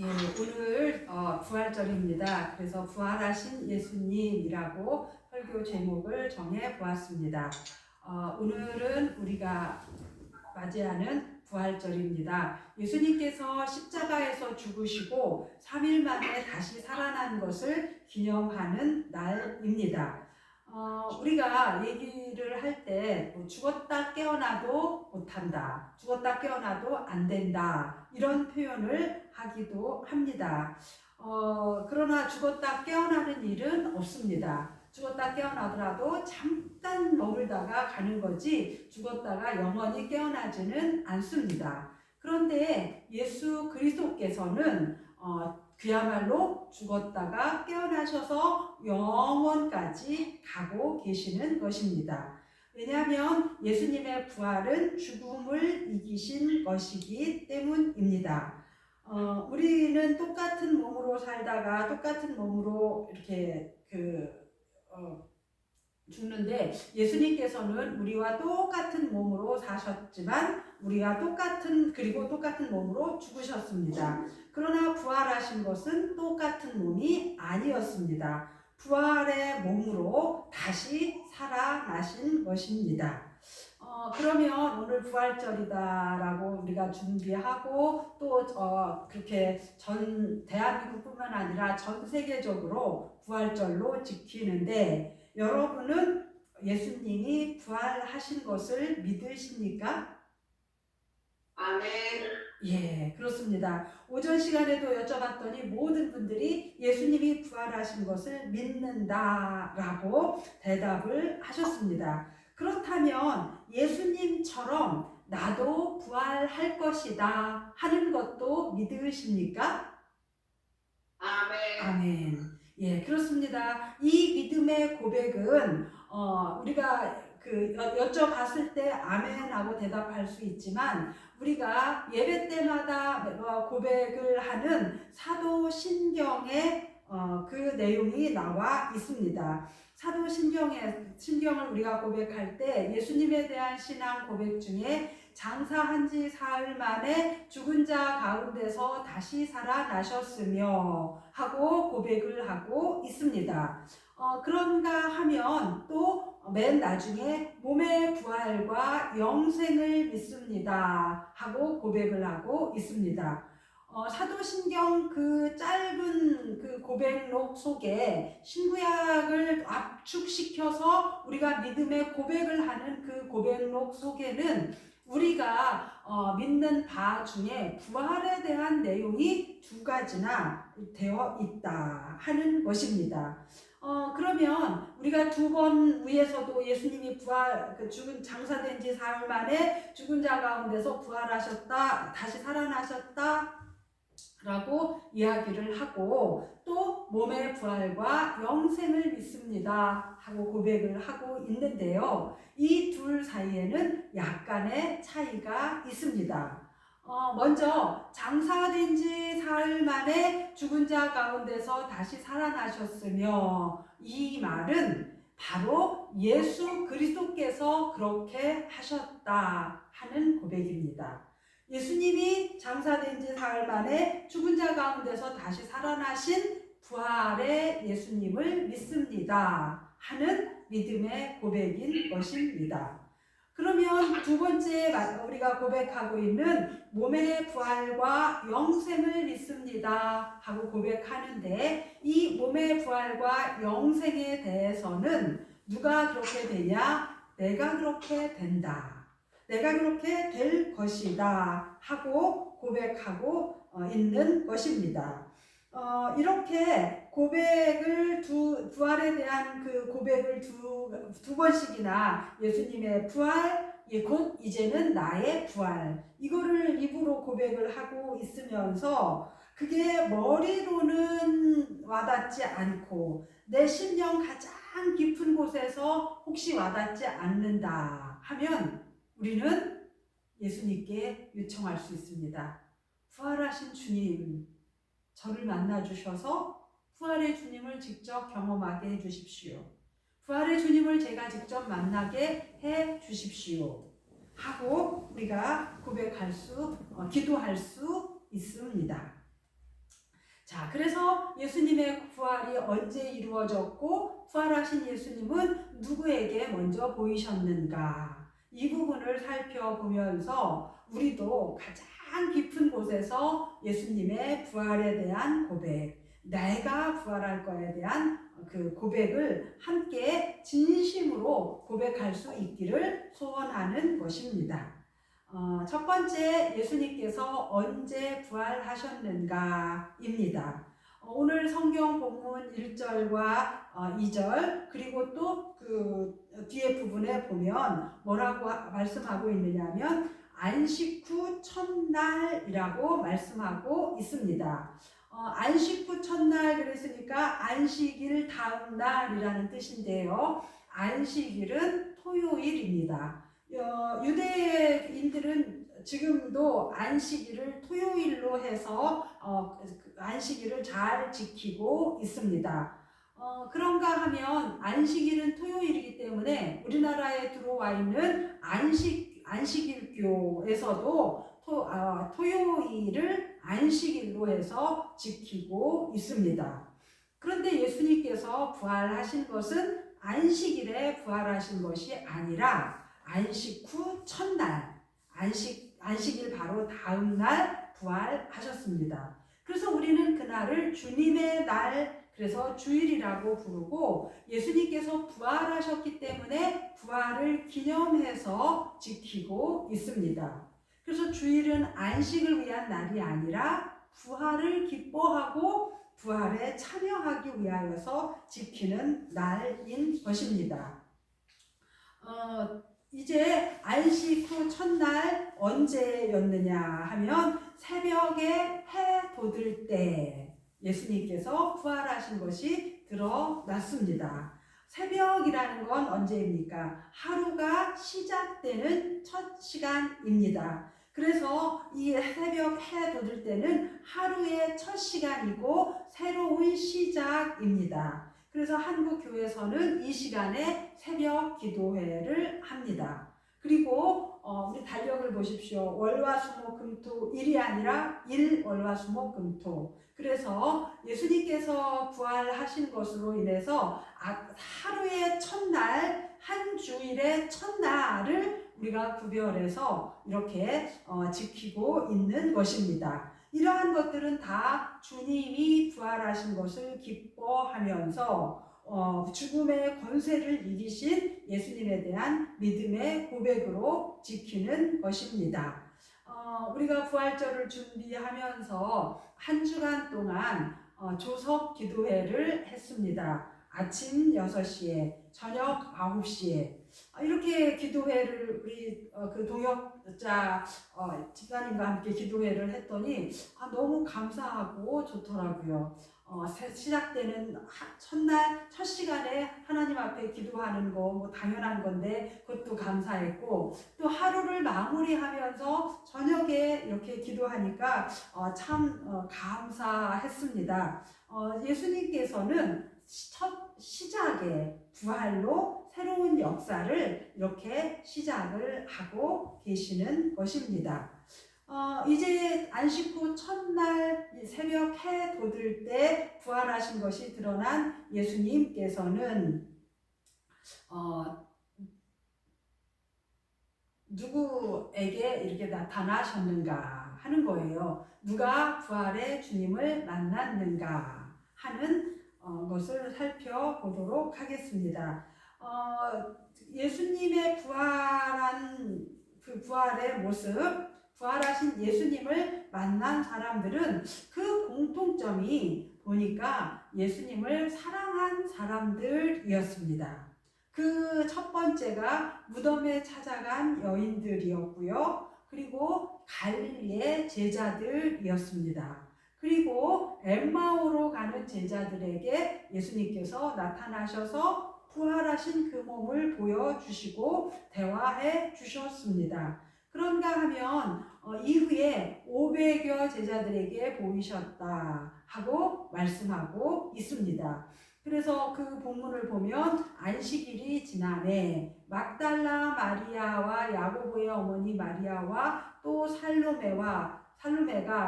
예, 오늘 부활절입니다. 그래서 부활하신 예수님이라고 설교 제목을 정해 보았습니다. 오늘은 우리가 맞이하는 부활절입니다. 예수님께서 십자가에서 죽으시고 3일 만에 다시 살아난 것을 기념하는 날입니다. 우리가 얘기를 할 때 죽었다 깨어나도 못한다, 죽었다 깨어나도 안 된다, 이런 표현을 하기도 합니다. 그러나 죽었다 깨어나는 일은 없습니다. 죽었다 깨어나더라도 잠깐 머물다가 가는 거지 죽었다가 영원히 깨어나지는 않습니다. 그런데 예수 그리스도께서는 그야말로 죽었다가 깨어나셔서 영원까지 가고 계시는 것입니다. 왜냐하면 예수님의 부활은 죽음을 이기신 것이기 때문입니다. 우리는 똑같은 몸으로 살다가 똑같은 몸으로 이렇게 죽는데, 예수님께서는 우리와 똑같은 몸으로 사셨지만 우리와 똑같은 몸으로 죽으셨습니다. 그러나 부활하신 것은 똑같은 몸이 아니었습니다. 부활의 몸으로 다시 살아나신 것입니다. 그러면 오늘 부활절이다라고 우리가 준비하고 또 그렇게 전 대한민국뿐만 아니라 전 세계적으로 부활절로 지키는데, 여러분은 예수님이 부활하신 것을 믿으십니까? 아멘. 예, 그렇습니다. 오전 시간에도 여쭤봤더니 모든 분들이 예수님이 부활하신 것을 믿는다라고 대답을 하셨습니다. 그렇다면 예수님처럼 나도 부활할 것이다 하는 것도 믿으십니까? 아멘. 아멘. 예, 그렇습니다. 이 믿음의 고백은 우리가 여쭤봤을 때 아멘하고 대답할 수 있지만, 우리가 예배 때마다 고백을 하는 사도신경에 그 내용이 나와 있습니다. 신경을 우리가 고백할 때 예수님에 대한 신앙 고백 중에 장사한 지 사흘 만에 죽은 자 가운데서 다시 살아나셨으며 하고 고백을 하고 있습니다. 그런가 하면 또 맨 나중에 몸의 부활과 영생을 믿습니다 하고 고백을 하고 있습니다. 사도신경 그 짧은 그 고백록 속에 신구약을 압축시켜서 우리가 믿음의 고백을 하는 그 고백록 속에는 우리가 믿는 바 중에 부활에 대한 내용이 2가지나 되어 있다 하는 것입니다. 그러면 우리가 2번 위에서도 예수님이 죽은 장사된 지 사흘 만에 죽은 자 가운데서 부활하셨다, 다시 살아나셨다 라고 이야기를 하고, 또 몸의 부활과 영생을 믿습니다 하고 고백을 하고 있는데요, 이 둘 사이에는 약간의 차이가 있습니다. 먼저 장사된 지 사흘 만에 죽은 자 가운데서 다시 살아나셨으며, 이 말은 바로 예수 그리스도께서 그렇게 하셨다 하는 고백입니다. 예수님이 장사된 지 사흘 만에 죽은 자 가운데서 다시 살아나신 부활의 예수님을 믿습니다 하는 믿음의 고백인 것입니다. 그러면 2번째 우리가 고백하고 있는 몸의 부활과 영생을 믿습니다 하고 고백하는데, 이 몸의 부활과 영생에 대해서는 누가 그렇게 되냐? 내가 그렇게 된다, 내가 그렇게 될 것이다 하고 고백하고 있는 것입니다. 이렇게 고백을 부활에 대한 그 고백을 두 번씩이나 예수님의 부활, 곧 이제는 나의 부활, 이거를 입으로 고백을 하고 있으면서 그게 머리로는 와닿지 않고 내 심령 가장 깊은 곳에서 혹시 와닿지 않는다 하면 우리는 예수님께 요청할 수 있습니다. 부활하신 주님, 저를 만나주셔서 부활의 주님을 직접 경험하게 해주십시오. 부활의 주님을 제가 직접 만나게 해주십시오 하고 우리가 기도할 수 있습니다. 자, 그래서 예수님의 부활이 언제 이루어졌고 부활하신 예수님은 누구에게 먼저 보이셨는가? 이 부분을 살펴보면서 우리도 가장 깊은 곳에서 예수님의 부활에 대한 고백, 내가 부활할 거에 대한 그 고백을 함께 진심으로 고백할 수 있기를 소원하는 것입니다. 첫 번째, 예수님께서 언제 부활하셨는가입니다. 오늘 성경 본문 1절과 2절 그리고 또 그 뒤에 부분에 보면 뭐라고 말씀하고 있느냐면 안식 후 첫날이라고 말씀하고 있습니다. 안식 후 첫날 그랬으니까 안식일 다음 날이라는 뜻인데요. 안식일은 토요일입니다. 유대인들은 지금도 안식일을 토요일로 해서 안식일을 잘 지키고 있습니다. 그런가 하면 안식일은 토요일이기 때문에 우리나라에 들어와 있는 안식일교에서도 토요일을 안식일로 해서 지키고 있습니다. 그런데 예수님께서 부활하신 것은 안식일에 부활하신 것이 아니라 안식 후 첫날, 안식일 바로 다음 날 부활하셨습니다. 그래서 우리는 그날을 주님의 날, 그래서 주일이라고 부르고 예수님께서 부활하셨기 때문에 부활을 기념해서 지키고 있습니다. 그래서 주일은 안식을 위한 날이 아니라 부활을 기뻐하고 부활에 참여하기 위하여서 지키는 날인 것입니다. 이제 안식 후 첫날 언제였느냐 하면 새벽에 해 돋을 때 예수님께서 부활하신 것이 드러났습니다. 새벽이라는 건 언제입니까? 하루가 시작되는 첫 시간입니다. 그래서 이 새벽 해 돋을 때는 하루의 첫 시간이고 새로운 시작입니다. 그래서 한국 교회에서는 이 시간에 새벽 기도회를 합니다. 그리고 우리 달력을 보십시오. 월화수목금토 일이 아니라 월화수목금토. 그래서 예수님께서 부활하신 것으로 인해서 하루의 첫날, 한 주일의 첫날을 우리가 구별해서 이렇게 지키고 있는 것입니다. 이러한 것들은 다 주님이 부활하신 것을 기뻐하면서 죽음의 권세를 이기신 예수님에 대한 믿음의 고백으로 지키는 것입니다. 우리가 부활절을 준비하면서 한 주간 동안 조석 기도회를 했습니다. 아침 6시에, 저녁 9시에 이렇게 기도회를 우리 그 동역자 집사님과 함께 기도회를 했더니 너무 감사하고 좋더라고요. 시작되는 첫날 첫 시간에 하나님 앞에 기도하는 거 뭐 당연한 건데 그것도 감사했고 또 하루를 마무리하면서 저녁에 이렇게 기도하니까 참 감사했습니다. 예수님께서는 첫 시작에 부활로 새로운 역사를 이렇게 시작을 하고 계시는 것입니다. 이제 안식 후 첫날 새벽 해 돋을 때 부활하신 것이 드러난 예수님께서는 누구에게 이렇게 나타나셨는가 하는 거예요. 누가 부활의 주님을 만났는가 하는 것을 살펴보도록 하겠습니다. 예수님의 부활한 그 부활의 모습, 부활하신 예수님을 만난 사람들은 그 공통점이 보니까 예수님을 사랑한 사람들이었습니다. 그 첫 번째가 무덤에 찾아간 여인들이었고요. 그리고 갈릴리의 제자들이었습니다. 그리고 엠마오로 가는 제자들에게 예수님께서 나타나셔서 부활하신 그 몸을 보여주시고 대화해 주셨습니다. 그런가 하면 이후에 500여 제자들에게 보이셨다 하고 말씀하고 있습니다. 그래서 그 본문을 보면 안식일이 지나매 막달라 마리아와 야고보의 어머니 마리아와 또 살로메가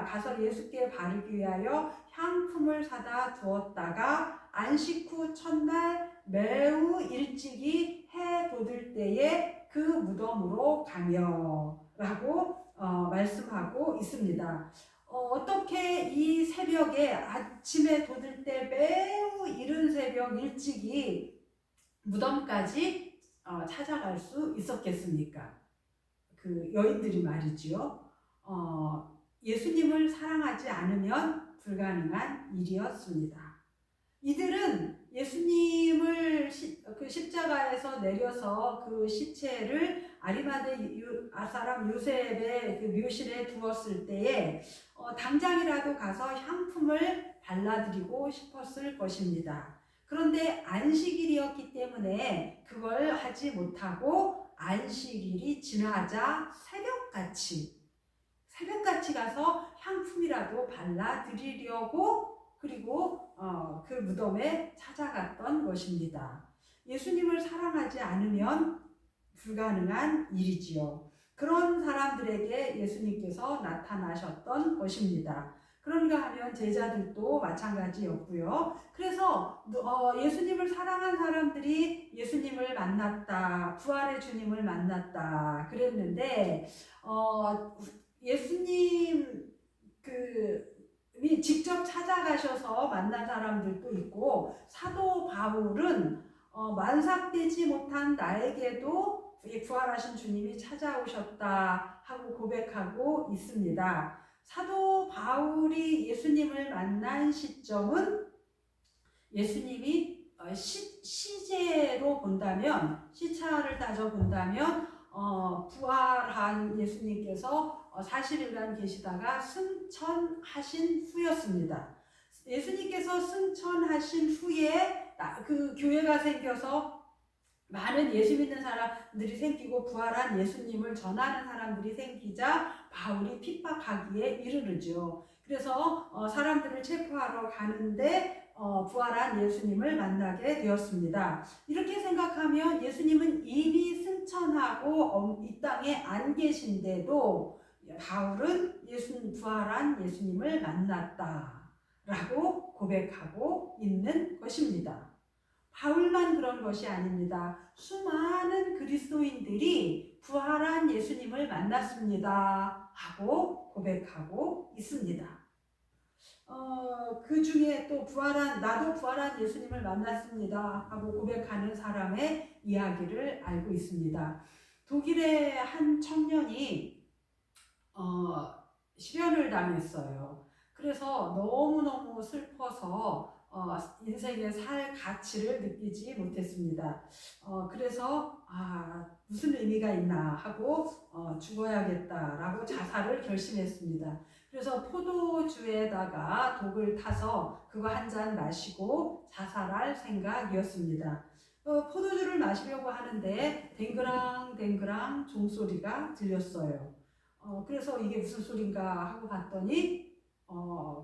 가서 예수께 바르기 위하여 향품을 사다 두었다가 안식 후 첫날 매우 일찍이 해 돋을 때에 그 무덤으로 가며 라고 말씀하고 있습니다. 어떻게 이 새벽에 아침에 돋을 때 매우 이른 새벽 일찍이 무덤까지 찾아갈 수 있었겠습니까? 그 여인들이 말이지요. 예수님을 사랑하지 않으면 불가능한 일이었습니다. 이들은 예수님을 그 십자가에서 내려서 그 시체를 아리마대 사람 요셉의 그 묘실에 두었을 때에 당장이라도 가서 향품을 발라드리고 싶었을 것입니다. 그런데 안식일이었기 때문에 그걸 하지 못하고 안식일이 지나자 새벽같이 가서 향품이라도 발라드리려고 그리고 그 무덤에 찾아갔던 것입니다. 예수님을 사랑하지 않으면 불가능한 일이지요. 그런 사람들에게 예수님께서 나타나셨던 것입니다. 그런가 하면 제자들도 마찬가지였고요. 그래서 예수님을 사랑한 사람들이 예수님을 만났다, 부활의 주님을 만났다 그랬는데 예수님 이 직접 찾아가셔서 만난 사람들도 있고 사도 바울은 만삭되지 못한 나에게도 부활하신 주님이 찾아오셨다 하고 고백하고 있습니다. 사도 바울이 예수님을 만난 시점은 예수님이 시제로 본다면 시차를 따져 본다면 부활한 예수님께서 40일간 계시다가 승천하신 후였습니다. 예수님께서 승천하신 후에 그 교회가 생겨서 많은 예수 믿는 사람들이 생기고 부활한 예수님을 전하는 사람들이 생기자 바울이 핍박하기에 이르르죠. 그래서 사람들을 체포하러 가는데 부활한 예수님을 만나게 되었습니다. 이렇게 생각하면 예수님은 이미 승천하고 이 땅에 안 계신데도 바울은 부활한 예수님을 만났다라고 고백하고 있는 것입니다. 바울만 그런 것이 아닙니다. 수많은 그리스도인들이 부활한 예수님을 만났습니다 하고 고백하고 있습니다. 그 중에 또 나도 부활한 예수님을 만났습니다 하고 고백하는 사람의 이야기를 알고 있습니다. 독일의 한 청년이 실연을 당했어요. 그래서 너무너무 슬퍼서 인생에 살 가치를 느끼지 못했습니다. 그래서 무슨 의미가 있나 하고 죽어야겠다라고 자살을 결심했습니다. 그래서 포도주에다가 독을 타서 그거 한 잔 마시고 자살할 생각이었습니다. 포도주를 마시려고 하는데 댕그랑 종소리가 들렸어요. 그래서 이게 무슨 소린가 하고 봤더니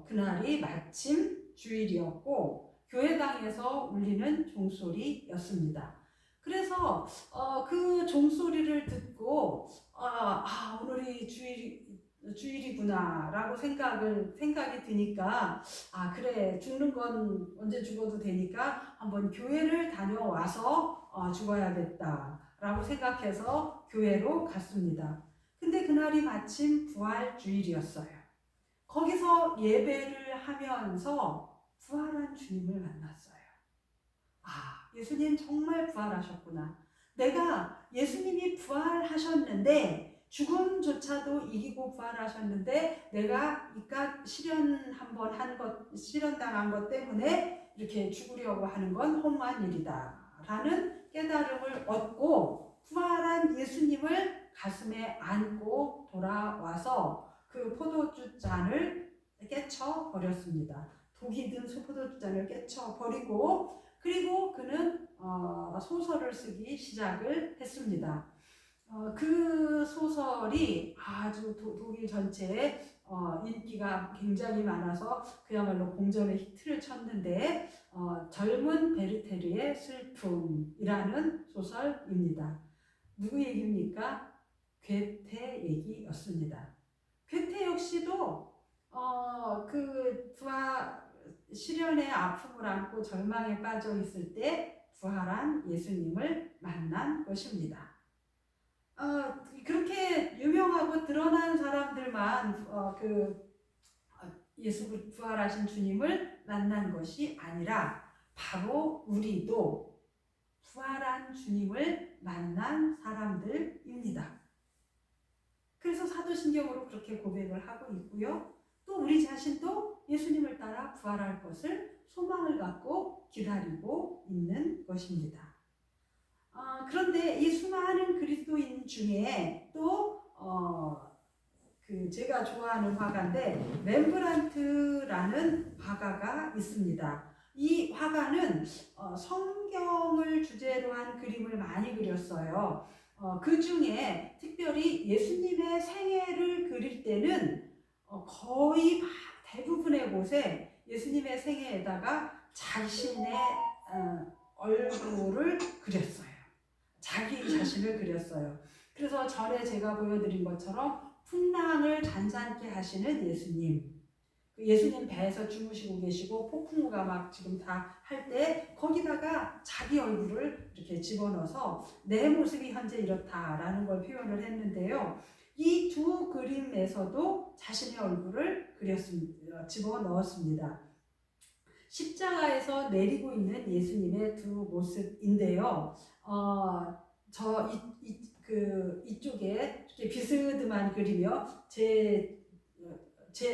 그날이 마침 주일이었고 교회당에서 울리는 종소리였습니다. 그래서 그 종소리를 듣고 오늘이 주일이구나 라고 생각이 드니까 그래 죽는 건 언제 죽어도 되니까 한번 교회를 다녀와서 죽어야겠다 라고 생각해서 교회로 갔습니다. 근데 그날이 마침 부활주일이었어요. 거기서 예배를 하면서 부활한 주님을 만났어요. 예수님 정말 부활하셨구나. 내가 예수님이 부활하셨는데 죽음조차도 이기고 부활하셨는데 내가 이깟 실현당한 것 때문에 이렇게 죽으려고 하는 건 허무한 일이다 라는 깨달음을 얻고 부활한 예수님을 가슴에 안고 돌아와서 그 포도주 잔을 깨쳐버렸습니다. 독이 든 포도주 잔을 깨쳐버리고 그리고 그는 소설을 쓰기 시작을 했습니다. 그 소설이 아주 독일 전체에 인기가 굉장히 많아서 그야말로 공전의 히트를 쳤는데 젊은 베르테르의 슬픔이라는 소설입니다. 누구 얘기입니까? 괴테 얘기였습니다. 괴테 역시도 시련의 아픔을 안고 절망에 빠져 있을 때 부활한 예수님을 만난 것입니다. 그렇게 유명하고 드러난 사람들만 예수 부활하신 주님을 만난 것이 아니라 바로 우리도 부활한 주님을 만난 사람들입니다. 그래서 사도신경으로 그렇게 고백을 하고 있고요. 또 우리 자신도 예수님을 따라 부활할 것을 소망을 갖고 기다리고 있는 것입니다. 그런데 이 수많은 그리스도인 중에 또 제가 좋아하는 화가인데 렘브란트라는 화가가 있습니다. 이 화가는 성경을 주제로 한 그림을 많이 그렸어요. 그 중에 특별히 예수님의 생애를 그릴 때는 거의 대부분의 곳에 예수님의 생애에다가 자신의 얼굴을 그렸어요. 자기 자신을 그렸어요. 그래서 전에 제가 보여드린 것처럼 풍랑을 잔잔케 하시는 예수님 배에서 주무시고 계시고 폭풍우가 막 지금 다 할 때 거기다가 자기 얼굴을 이렇게 집어넣어서 내 모습이 현재 이렇다라는 걸 표현을 했는데요. 이 두 그림에서도 자신의 얼굴을 집어넣었습니다. 십자가에서 내리고 있는 예수님의 두 모습인데요. 이쪽에 이렇게 비스듬한 그림이요.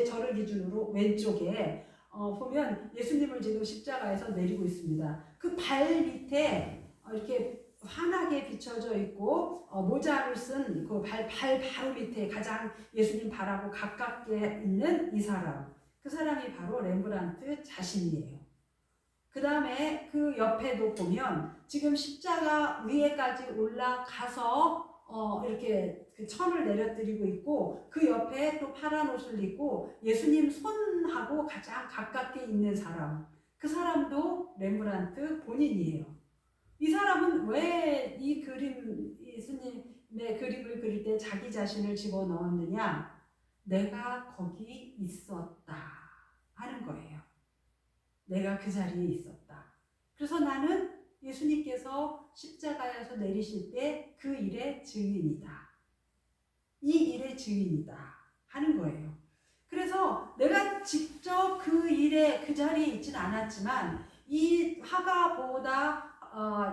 저를 기준으로 왼쪽에 보면 예수님을 지금 십자가에서 내리고 있습니다. 그 발 밑에 이렇게 환하게 비춰져 있고 모자를 쓴 그 발 바로 밑에 가장 예수님 발하고 가깝게 있는 이 사람, 그 사람이 바로 렘브란트 자신이에요. 그 다음에 그 옆에도 보면 지금 십자가 위에까지 올라가서 이렇게 그 천을 내려드리고 있고 그 옆에 또 파란 옷을 입고 예수님 손하고 가장 가깝게 있는 사람, 그 사람도 렘브란트 본인이에요. 이 사람은 왜 예수님의 그림을 그릴 때 자기 자신을 집어넣었느냐? 내가 거기 있었다 하는 거예요. 내가 그 자리에 있었다. 그래서 나는 예수님께서 십자가에서 내리실 때 그 일의 증인이다. 이 일의 증인이다 하는 거예요. 그래서 내가 직접 그 자리에 있지는 않았지만 이 화가보다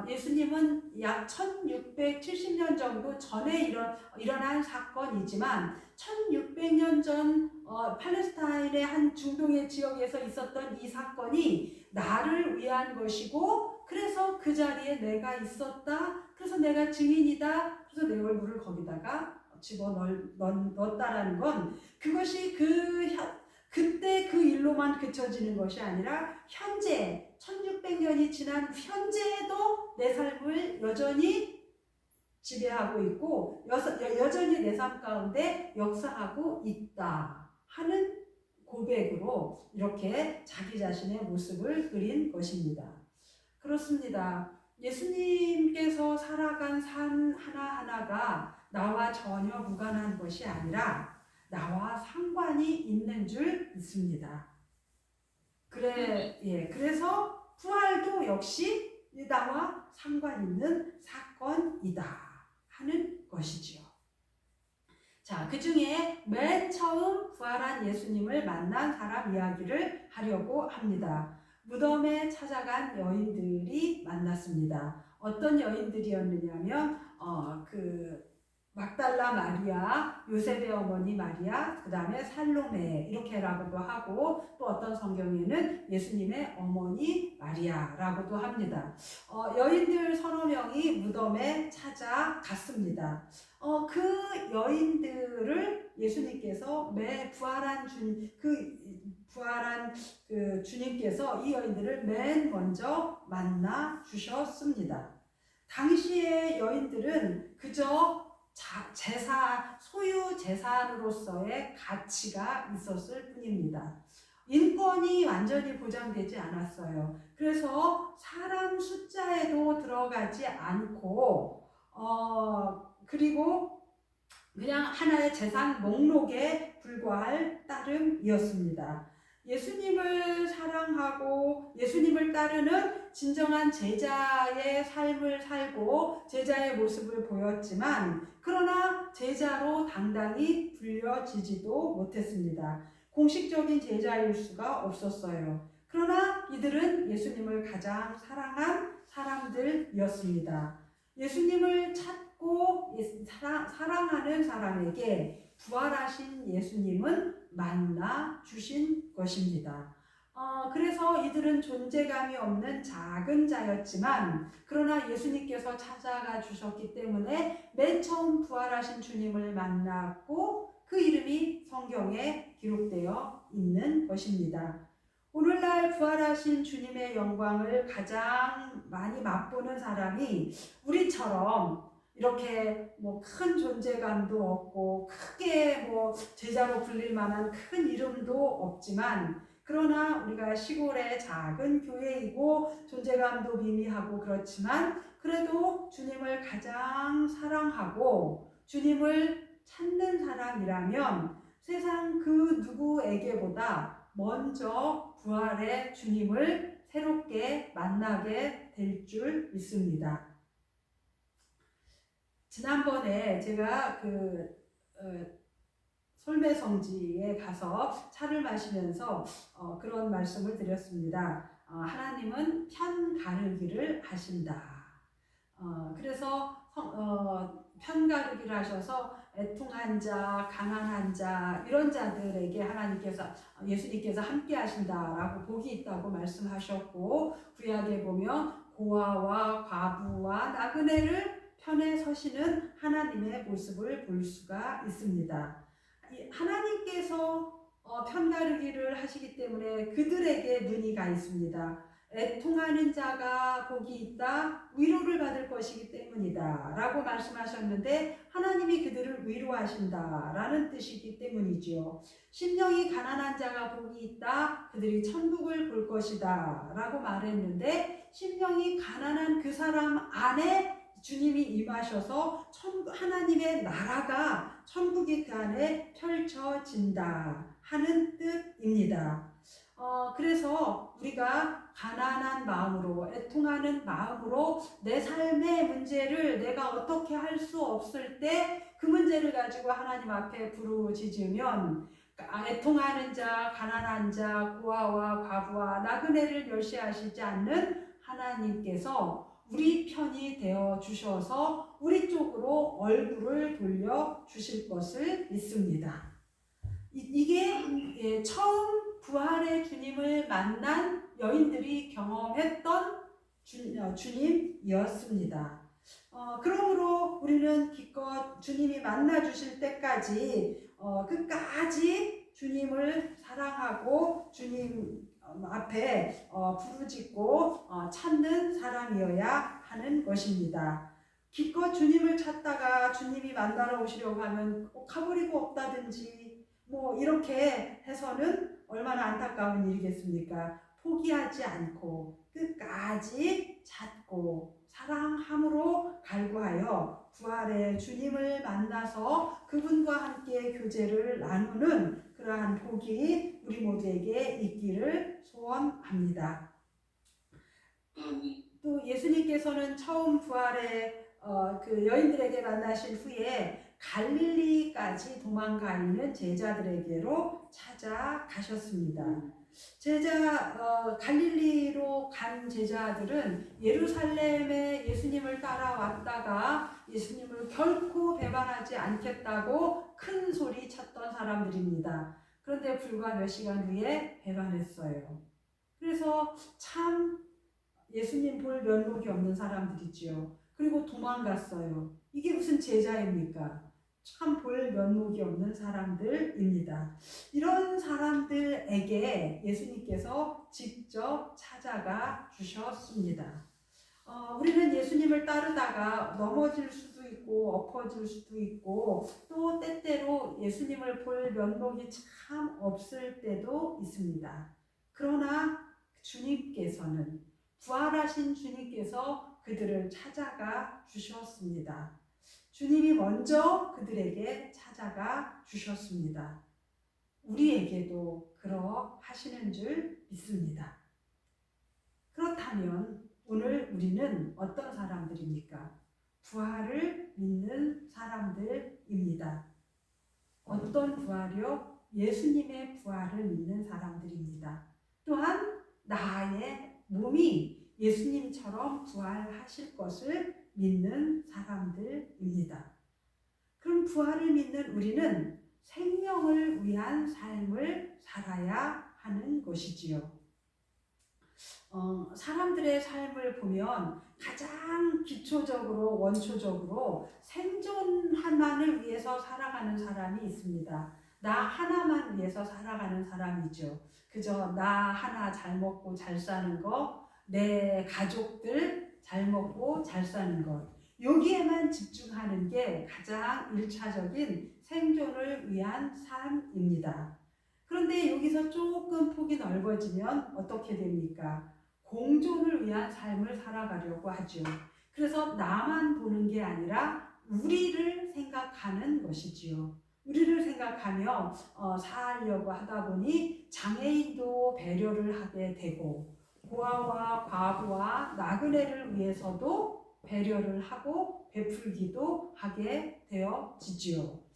예수님은 약 1670년 정도 전에 일어난 사건이지만 1600년 전 팔레스타인의 한 중동의 지역에서 있었던 이 사건이 나를 위한 것이고 그래서 그 자리에 내가 있었다. 그래서 내가 증인이다. 그래서 내 얼굴을 거기다가 집어넣었다라는 건 그것이 그때 그 일로만 그쳐지는 것이 아니라 현재 1600년이 지난 현재에도 내 삶을 여전히 지배하고 있고 여전히 내 삶 가운데 역사하고 있다 하는 고백으로 이렇게 자기 자신의 모습을 그린 것입니다. 그렇습니다. 예수님께서 살아간 삶 하나하나가 나와 전혀 무관한 것이 아니라 나와 상관이 있는 줄 믿습니다. 그래서 부활도 역시 나와 상관 있는 사건이다 하는 것이지요. 자, 그 중에 맨 처음 부활한 예수님을 만난 사람 이야기를 하려고 합니다. 무덤에 찾아간 여인들이 만났습니다. 어떤 여인들이었느냐면 막달라 마리아, 요셉의 어머니 마리아, 그 다음에 살로메 이렇게라고도 하고 또 어떤 성경에는 예수님의 어머니 마리아라고도 합니다. 여인들 서너 명이 무덤에 찾아갔습니다. 그 여인들을 예수님께서 부활한 주님께서 이 여인들을 맨 먼저 만나 주셨습니다. 당시의 여인들은 그저 소유 재산으로서의 가치가 있었을 뿐입니다. 인권이 완전히 보장되지 않았어요. 그래서 사람 숫자에도 들어가지 않고 그리고 그냥 하나의 재산 목록에 불과할 따름이었습니다. 예수님을 사랑하고 예수님을 따르는 진정한 제자의 삶을 살고 제자의 모습을 보였지만 그러나 제자로 당당히 불려지지도 못했습니다. 공식적인 제자일 수가 없었어요. 그러나 이들은 예수님을 가장 사랑한 사람들이었습니다. 예수님을 찾고 사랑하는 사람에게 부활하신 예수님은 만나 주신 것입니다. 그래서 이들은 존재감이 없는 작은 자였지만 그러나 예수님께서 찾아가 주셨기 때문에 맨 처음 부활하신 주님을 만났고 그 이름이 성경에 기록되어 있는 것입니다. 오늘날 부활하신 주님의 영광을 가장 많이 맛보는 사람이 우리처럼 이렇게 큰 존재감도 없고 크게 제자로 불릴 만한 큰 이름도 없지만 그러나 우리가 시골의 작은 교회이고 존재감도 미미하고 그렇지만 그래도 주님을 가장 사랑하고 주님을 찾는 사람이라면 세상 그 누구에게보다 먼저 부활의 주님을 새롭게 만나게 될 줄 믿습니다. 지난번에 제가 솔매성지에 가서 차를 마시면서 그런 말씀을 드렸습니다. 하나님은 편가르기를 하신다. 그래서 편가르기를 하셔서 애통한 자, 가난한 자 이런 자들에게 예수님께서 함께 하신다라고 복이 있다고 말씀하셨고 구약에 보면 고아와 과부와 나그네를 편에 서시는 하나님의 모습을 볼 수가 있습니다. 하나님께서 편가르기를 하시기 때문에 그들에게 눈이 가 있습니다. 애통하는 자가 복이 있다, 위로를 받을 것이기 때문이다 라고 말씀하셨는데 하나님이 그들을 위로하신다 라는 뜻이기 때문이죠. 심령이 가난한 자가 복이 있다, 그들이 천국을 볼 것이다 라고 말했는데 심령이 가난한 그 사람 안에 주님이 임하셔서 하나님의 나라가 천국이 그 안에 펼쳐진다 하는 뜻입니다. 그래서 우리가 가난한 마음으로 애통하는 마음으로 내 삶의 문제를 내가 어떻게 할 수 없을 때 그 문제를 가지고 하나님 앞에 부르짖으면 애통하는 자, 가난한 자, 고아와 과부와 나그네를 멸시하시지 않는 하나님께서 우리 편이 되어 주셔서 우리 쪽으로 얼굴을 돌려 주실 것을 믿습니다. 이게 처음 부활의 주님을 만난 여인들이 경험했던 주님이었습니다. 그러므로 우리는 기껏 주님이 만나 주실 때까지 끝까지 주님을 사랑하고 주님 앞에 부르짖고 찾는 사람이어야 하는 것입니다. 기껏 주님을 찾다가 주님이 만나러 오시려고 하면 가버리고 없다든지 이렇게 해서는 얼마나 안타까운 일이겠습니까? 포기하지 않고 끝까지 찾고 사랑함으로 갈구하여 부활의 주님을 만나서 그분과 함께 교제를 나누는 그러한 복이 우리 모두에게 있기를 소원합니다. 또 예수님께서는 처음 부활의 그 여인들에게 만나신 후에 갈릴리까지 도망가 있는 제자들에게로 찾아가셨습니다. 갈릴리로 간 제자들은 예루살렘에 예수님을 따라왔다가 예수님을 결코 배반하지 않겠다고 큰 소리 쳤던 사람들입니다. 그런데 불과 몇 시간 후에 배반했어요. 그래서 참 예수님 볼 면목이 없는 사람들이지요. 그리고 도망갔어요. 이게 무슨 제자입니까? 참 볼 면목이 없는 사람들입니다. 이런 사람들에게 예수님께서 직접 찾아가 주셨습니다. 우리는 예수님을 따르다가 넘어질 수도 있고 엎어질 수도 있고 또 때때로 예수님을 볼 면목이 참 없을 때도 있습니다. 그러나 주님께서는 부활하신 주님께서 그들을 찾아가 주셨습니다. 주님이 먼저 그들에게 찾아가 주셨습니다. 우리에게도 그러하시는 줄 믿습니다. 그렇다면 오늘 우리는 어떤 사람들입니까? 부활을 믿는 사람들입니다. 어떤 부활이요? 예수님의 부활을 믿는 사람들입니다. 또한 나의 몸이 예수님처럼 부활하실 것을 믿는 사람들입니다. 그럼 부활을 믿는 우리는 생명을 위한 삶을 살아야 하는 것이지요. 사람들의 삶을 보면 가장 기초적으로 원초적으로 생존 하나를 위해서 살아가는 사람이 있습니다. 나 하나만 위해서 살아가는 사람이죠. 그저 나 하나 잘 먹고 잘 사는 거, 내 가족들 잘 먹고 잘 사는 것, 여기에만 집중하는 게 가장 1차적인 생존을 위한 삶입니다. 그런데 여기서 조금 폭이 넓어지면 어떻게 됩니까? 공존을 위한 삶을 살아가려고 하죠. 그래서 나만 보는 게 아니라 우리를 생각하는 것이지요. 우리를 생각하며 살려고 하다 보니 장애인도 배려를 하게 되고 고아와 과부와 나그네를 위해서도 배려를 하고 베풀기도 하게 되어지지요.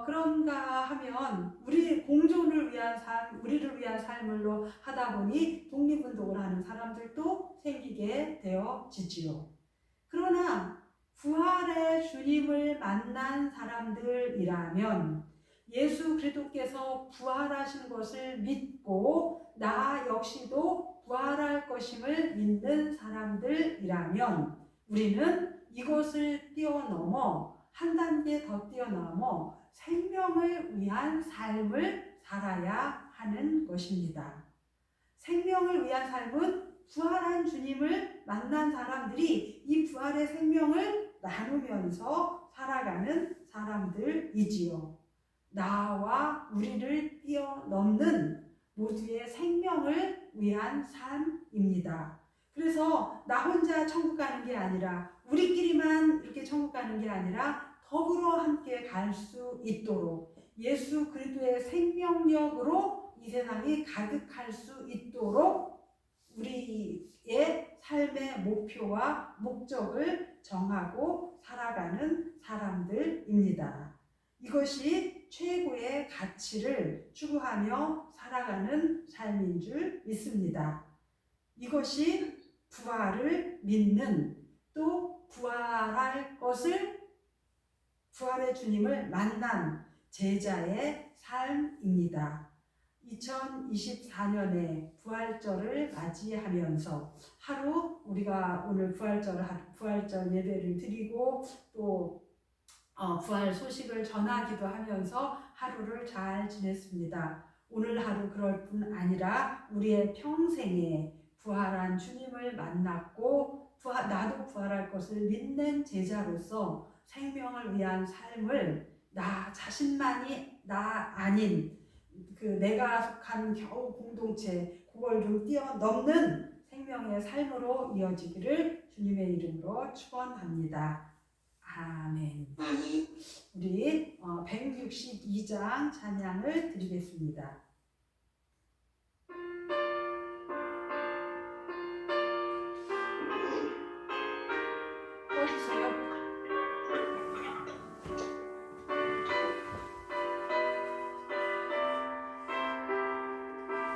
그런가 하면 우리 공존을 위한 삶, 우리를 위한 삶을로 하다 보니 독립운동을 하는 사람들도 생기게 되어지지요. 그러나 부활의 주님을 만난 사람들이라면 예수 그리스도께서 부활하신 것을 믿고 나 역시도 부활할 것임을 믿는 사람들이라면 우리는 이것을 뛰어넘어 한 단계 더 뛰어넘어 생명을 위한 삶을 살아야 하는 것입니다. 생명을 위한 삶은 부활한 주님을 만난 사람들이 이 부활의 생명을 나누면서 살아가는 사람들이지요. 나와 우리를 뛰어넘는 모두의 생명을 위한 삶입니다. 그래서 나 혼자 천국 가는 게 아니라 우리끼리만 이렇게 천국 가는 게 아니라 더불어 함께 갈 수 있도록 예수 그리스도의 생명력으로 이 세상이 가득할 수 있도록 우리의 삶의 목표와 목적을 정하고 살아가는 사람들입니다. 이것이 최고의 가치를 추구하며 살아가는 삶인 줄 믿습니다. 이것이 부활을 믿는 또 부활할 것을 부활의 주님을 만난 제자의 삶입니다. 2024년에 부활절을 맞이하면서 하루 우리가 오늘 부활절 예배를 드리고 또 부활 소식을 전하기도 하면서 하루를 잘 지냈습니다. 오늘 하루 그럴 뿐 아니라 우리의 평생에 부활한 주님을 만났고 나도 부활할 것을 믿는 제자로서 생명을 위한 삶을 나 자신만이 나 아닌 그 내가 속한 겨우 공동체 그걸 좀 뛰어넘는 생명의 삶으로 이어지기를 주님의 이름으로 축원합니다. 아멘. 우리 162장 찬양을 드리겠습니다.